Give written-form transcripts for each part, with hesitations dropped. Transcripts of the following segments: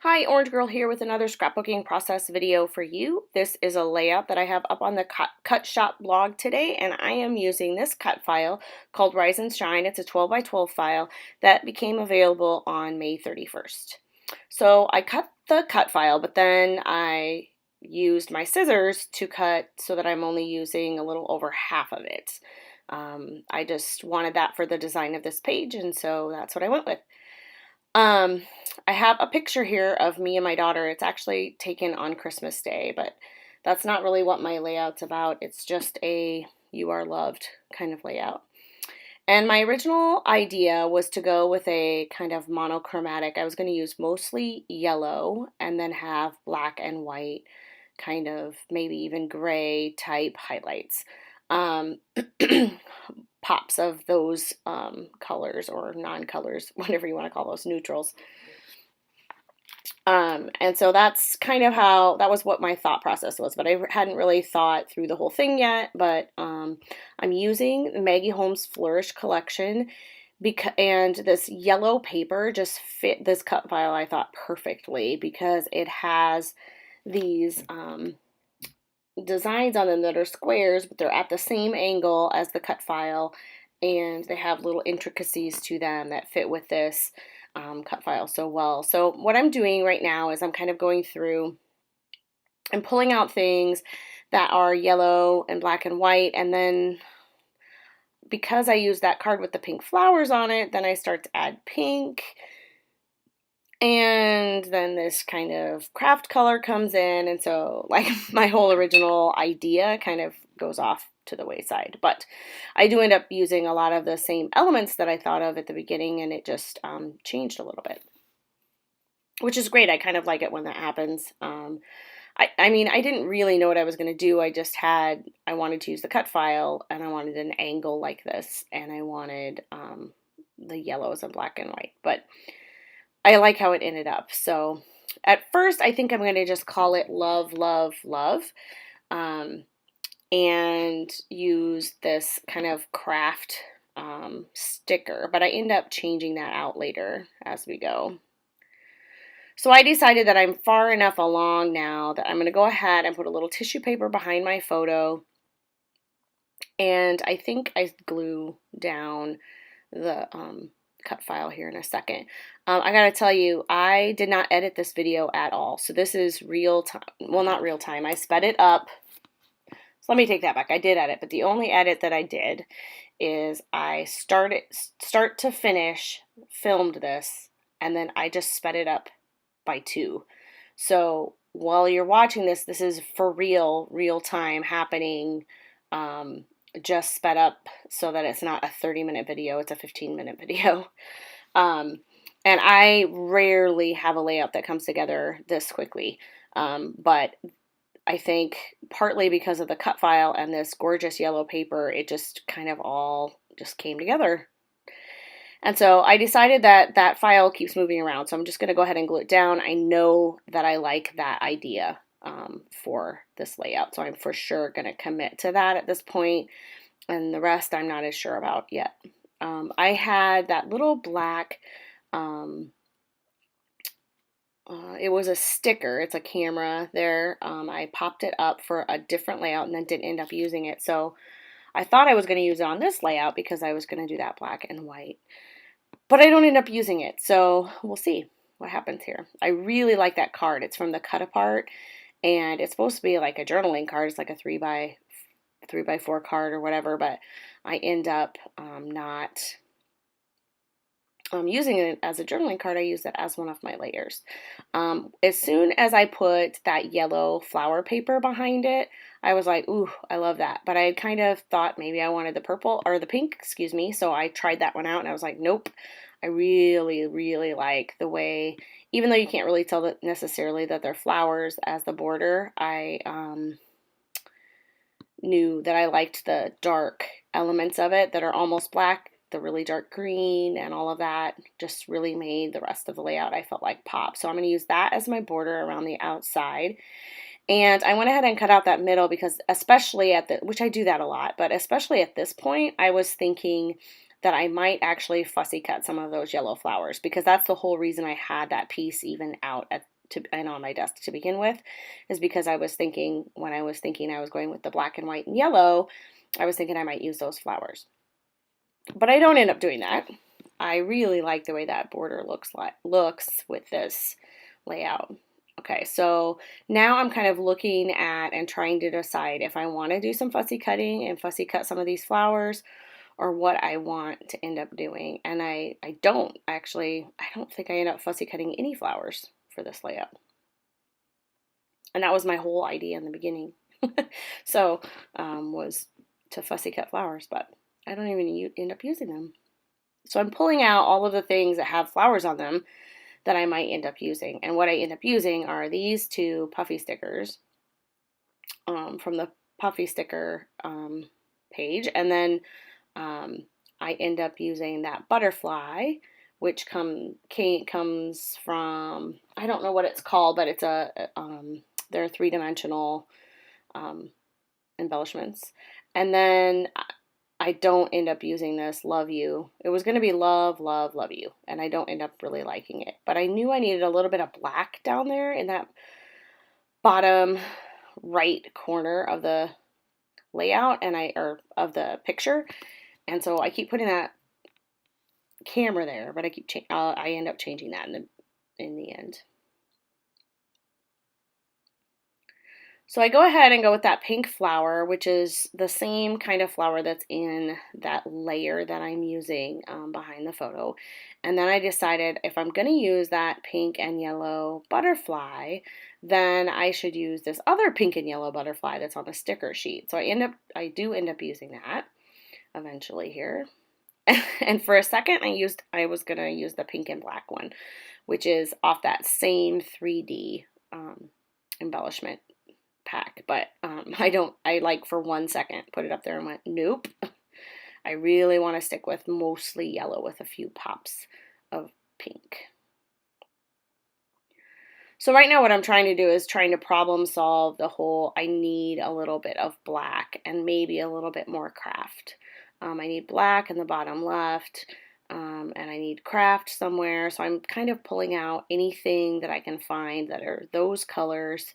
Hi, Orange Girl here with another scrapbooking process video for you. This is a layout that I have up on the Cut Shop blog today, and I am using this cut file called Rise and Shine. It's a 12 by 12 file that became available on May 31st. So I cut the cut file, but then I used my scissors to cut so that I'm only using a little over half of it. I just wanted that for the design of this page, and so that's what I went with. I have a picture here of me and my daughter. It's actually taken on Christmas Day, but that's not really what my layout's about. It's just a you are loved kind of layout. And my original idea was to go with a kind of monochromatic. I was going to use mostly yellow and then have black and white, kind of maybe even gray type highlights. Pops of those colors or non-colors, whatever you want to call those, neutrals. And so that's kind of how, that was what my thought process was, but I hadn't really thought through the whole thing yet, but I'm using the Maggie Holmes Flourish collection and this yellow paper just fit this cut file, I thought, perfectly because it has these designs on them that are squares, but they're at the same angle as the cut file, and they have little intricacies to them that fit with this cut file so well. So what I'm doing right now is I'm kind of going through and pulling out things that are yellow and black and white, and then because I use that card with the pink flowers on it, then I start to add pink. And then this kind of craft color comes in, and so like my whole original idea kind of goes off to the wayside. But I do end up using a lot of the same elements that I thought of at the beginning, and it just changed a little bit, which is great. I kind of like it when that happens. I mean, I didn't really know what I was going to do. I wanted to use the cut file, and I wanted an angle like this, and I wanted the yellows and black and white, but I like how it ended up. So at first, I think I'm going to just call it Love, Love, Love, and use this kind of craft sticker, but I end up changing that out later as we go. So I decided that I'm far enough along now that I'm going to go ahead and put a little tissue paper behind my photo, and I think I glue down the cut file here in a second. I gotta tell you, I did not edit this video at all. So this is real time. Well, not real time. I sped it up. So let me take that back. I did edit, but the only edit that I did is I start to finish, filmed this, and then I just sped it up by 2. So while you're watching this, this is for real time happening. Just sped up so that it's not a 30-minute video, it's a 15-minute video. And I rarely have a layout that comes together this quickly, but I think partly because of the cut file and this gorgeous yellow paper, it just kind of all just came together. And so I decided that that file keeps moving around, so I'm just going to go ahead and glue it down. I know that I like that idea for this layout, so I'm for sure going to commit to that at this point, and the rest I'm not as sure about yet. I had that little black, it was a sticker, it's a camera there. I popped it up for a different layout and then didn't end up using it, so I thought I was going to use it on this layout because I was going to do that black and white, but I don't end up using it, so we'll see what happens here. I really like that card. It's from the Cut Apart, and it's supposed to be like a journaling card. It's like a 3x4 card or whatever, but I end up not using it as a journaling card. I use it as one of my layers. As soon as I put that yellow flower paper behind it, I was like, ooh, I love that. But I kind of thought maybe I wanted the purple or the pink, excuse me. So I tried that one out and I was like, nope. I really like the way, even though you can't really tell that necessarily that they're flowers as the border, I knew that I liked the dark elements of it that are almost black. The really dark green and all of that just really made the rest of the layout, I felt like, pop. So I'm going to use that as my border around the outside. And I went ahead and cut out that middle because especially which I do that a lot, but especially at this point, I was thinking that I might actually fussy cut some of those yellow flowers because that's the whole reason I had that piece even out and on my desk to begin with, is because I was thinking, when I was thinking I was going with the black and white and yellow, I was thinking I might use those flowers. But I don't end up doing that. I really like the way that border looks with this layout. Okay, so now I'm kind of looking at and trying to decide if I want to do some fussy cutting and fussy cut some of these flowers, or what I want to end up doing. And I don't think I end up fussy cutting any flowers for this layout. And that was my whole idea in the beginning. So was to fussy cut flowers, but I don't even end up using them. So I'm pulling out all of the things that have flowers on them that I might end up using. And what I end up using are these two puffy stickers from the puffy sticker page. And then I end up using that butterfly, which comes from, I don't know what it's called, but it's they're 3-dimensional embellishments. And then I don't end up using this Love You. It was going to be Love, Love, Love You, and I don't end up really liking it. But I knew I needed a little bit of black down there in that bottom right corner of the layout, or of the picture. And so I keep putting that camera there, but I end up changing that in the end. So I go ahead and go with that pink flower, which is the same kind of flower that's in that layer that I'm using behind the photo. And then I decided if I'm going to use that pink and yellow butterfly, then I should use this other pink and yellow butterfly that's on the sticker sheet. So I do end up using that eventually here. And for a second, I was going to use the pink and black one, which is off that same 3D embellishment pack, but I like for 1 second put it up there and went, nope. I really want to stick with mostly yellow with a few pops of pink. So right now what I'm trying to do is trying to problem solve the whole, I need a little bit of black and maybe a little bit more craft. I need black in the bottom left, and I need craft somewhere. So I'm kind of pulling out anything that I can find that are those colors.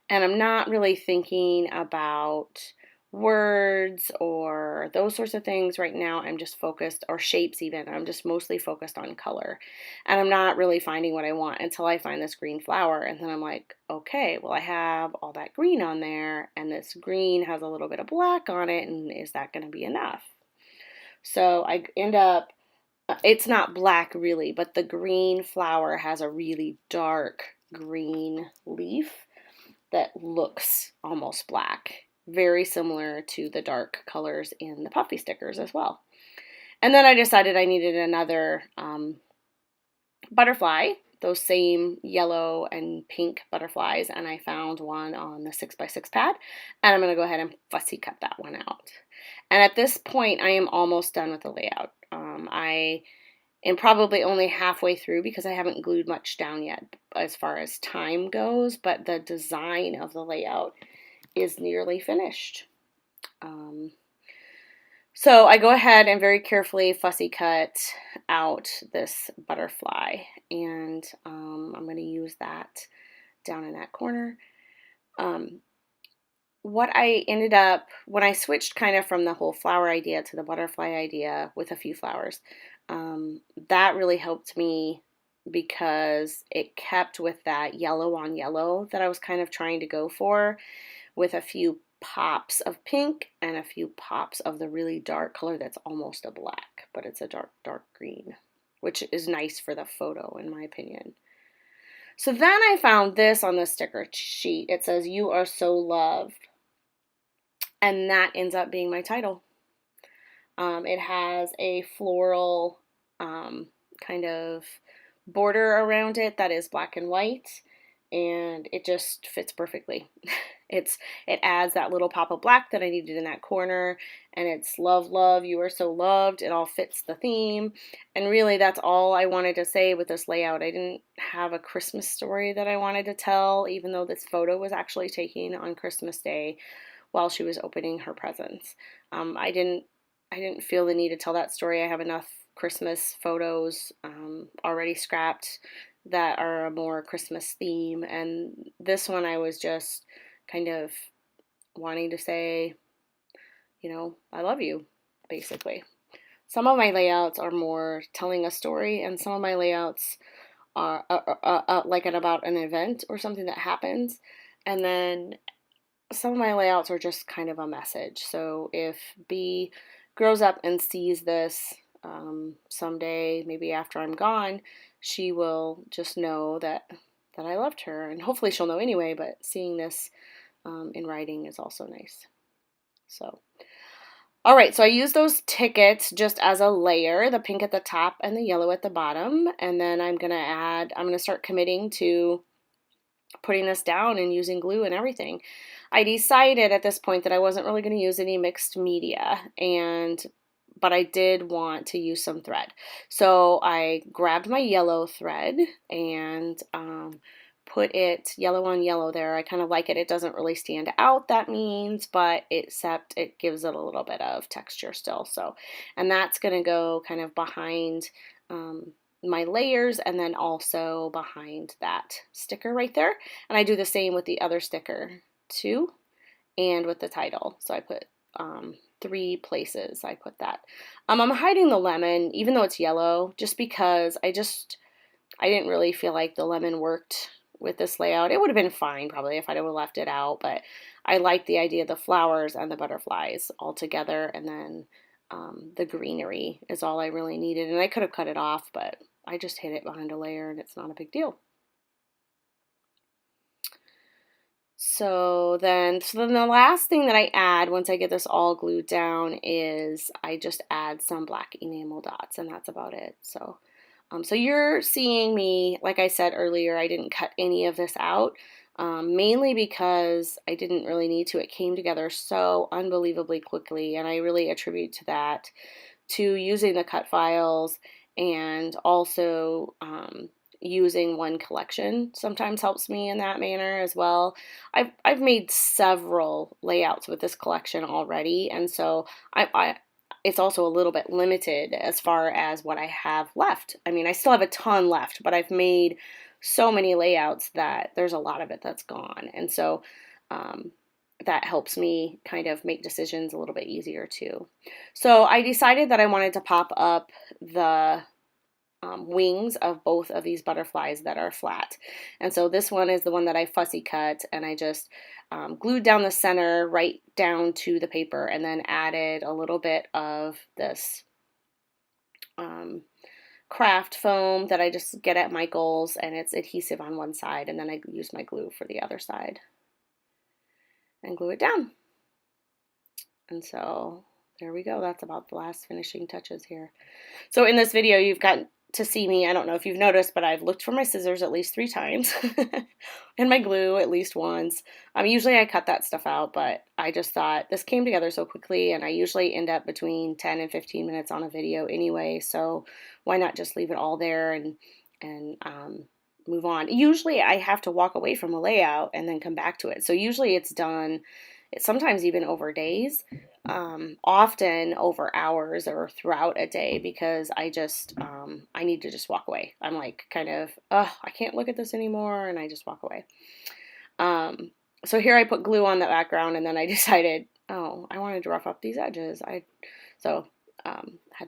And I'm not really thinking about words or those sorts of things right now. I'm just focused, or shapes even. I'm just mostly focused on color. And I'm not really finding what I want until I find this green flower. And then I'm like, okay, well, I have all that green on there, and this green has a little bit of black on it, and is that going to be enough? So I end up, it's not black really, but the green flower has a really dark green leaf that looks almost black, very similar to the dark colors in the puffy stickers as well. And then I decided I needed another butterfly, those same yellow and pink butterflies, and I found one on the 6x6 pad, and I'm going to go ahead and fussy cut that one out. And at this point, I am almost done with the layout. I am probably only halfway through because I haven't glued much down yet as far as time goes, but the design of the layout is nearly finished. So I go ahead and very carefully fussy cut out this butterfly, and I'm going to use that down in that corner. What I ended up, when I switched kind of from the whole flower idea to the butterfly idea with a few flowers, that really helped me because it kept with that yellow on yellow that I was kind of trying to go for, with a few pops of pink and a few pops of the really dark color that's almost a black, but it's a dark, dark green, which is nice for the photo in my opinion. So then I found this on the sticker sheet. It says, "You are so loved." And that ends up being my title. It has a floral kind of border around it that is black and white, and it just fits perfectly. It adds that little pop of black that I needed in that corner, and it's love, love, you are so loved. It all fits the theme, and really that's all I wanted to say with this layout. I didn't have a Christmas story that I wanted to tell, even though this photo was actually taken on Christmas Day while she was opening her presents. I didn't feel the need to tell that story. I have enough Christmas photos already scrapped that are a more Christmas theme, and this one I was just kind of wanting to say, I love you, basically. Some of my layouts are more telling a story, and some of my layouts are like about an event or something that happens. And then some of my layouts are just kind of a message. So if B grows up and sees this someday, maybe after I'm gone, she will just know that I loved her. And hopefully she'll know anyway, but seeing this in writing is also nice. So, all right, so I use those tickets just as a layer, the pink at the top and the yellow at the bottom. And then I'm going to start committing to putting this down and using glue and everything. I decided at this point that I wasn't really going to use any mixed media, but I did want to use some thread. So I grabbed my yellow thread and put it yellow on yellow there. I kind of like it. It doesn't really stand out, that means, but except it gives it a little bit of texture still. So, and that's going to go kind of behind my layers and then also behind that sticker right there. And I do the same with the other sticker too, and with the title. So I put 3 places I put that. I'm hiding the lemon, even though it's yellow, just because I didn't really feel like the lemon worked with this layout. It would have been fine probably if I would have left it out, but I like the idea of the flowers and the butterflies all together, and then the greenery is all I really needed. And I could have cut it off, but I just hid it behind a layer and it's not a big deal. So then the last thing that I add once I get this all glued down is I just add some black enamel dots, and that's about it. So so you're seeing me, like I said earlier, I didn't cut any of this out, mainly because I didn't really need to. It came together so unbelievably quickly, and I really attribute to that to using the cut files, and also using one collection sometimes helps me in that manner as well. I've made several layouts with this collection already, and so it's also a little bit limited as far as what I have left. I mean, I still have a ton left, but I've made so many layouts that there's a lot of it that's gone. And so that helps me kind of make decisions a little bit easier too. So I decided that I wanted to pop up the wings of both of these butterflies that are flat. And so this one is the one that I fussy cut, and I just glued down the center right down to the paper, and then added a little bit of this craft foam that I just get at Michael's, and it's adhesive on one side, and then I use my glue for the other side and glue it down. And so there we go. That's about the last finishing touches here. So in this video, you've got to see me. I don't know if you've noticed, but I've looked for my scissors at least 3 times and my glue at least once. Usually I cut that stuff out, but I just thought this came together so quickly, and I usually end up between 10 and 15 minutes on a video anyway, so why not just leave it all there and move on. Usually I have to walk away from a layout and then come back to it, so usually it's done. It's sometimes even over days, often over hours or throughout a day, because I just, I need to just walk away. I'm like kind of, I can't look at this anymore, and I just walk away. So here I put glue on the background, and then I decided, I wanted to rough up these edges. Had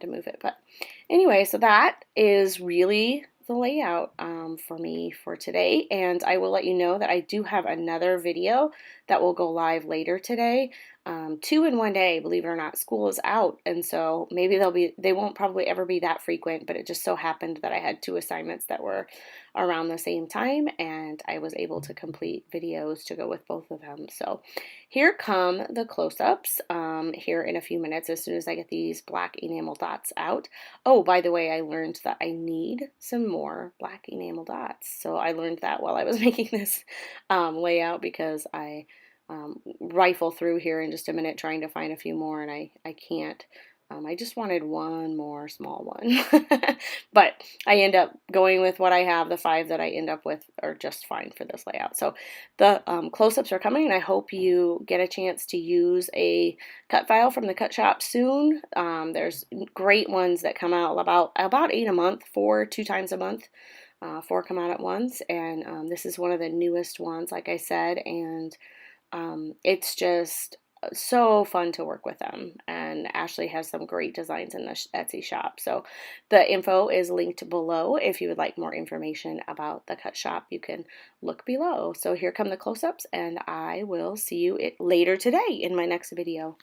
to move it. But anyway, so that is really the layout for me for today, and I will let you know that I do have another video that will go live later today. 2 in one day, believe it or not. School is out, and so maybe they won't probably ever be that frequent, but it just so happened that I had 2 assignments that were around the same time, and I was able to complete videos to go with both of them. So here come the close-ups here in a few minutes, as soon as I get these black enamel dots out. Oh, by the way, I learned that I need some more black enamel dots. So I learned that while I was making this layout, because I rifle through here in just a minute trying to find a few more, and I can't. I just wanted one more small one, but I end up going with what I have. The 5 that I end up with are just fine for this layout. So the close-ups are coming, and I hope you get a chance to use a cut file from the Cut Shop soon. There's great ones that come out about 8 a month, 4 2 times a month. 4 come out at once, and this is one of the newest ones, like I said, and it's just so fun to work with them. And Ashley has some great designs in the Etsy shop. So the info is linked below. If you would like more information about the Cut Shop, you can look below. So here come the close-ups, and I will see you later today in my next video.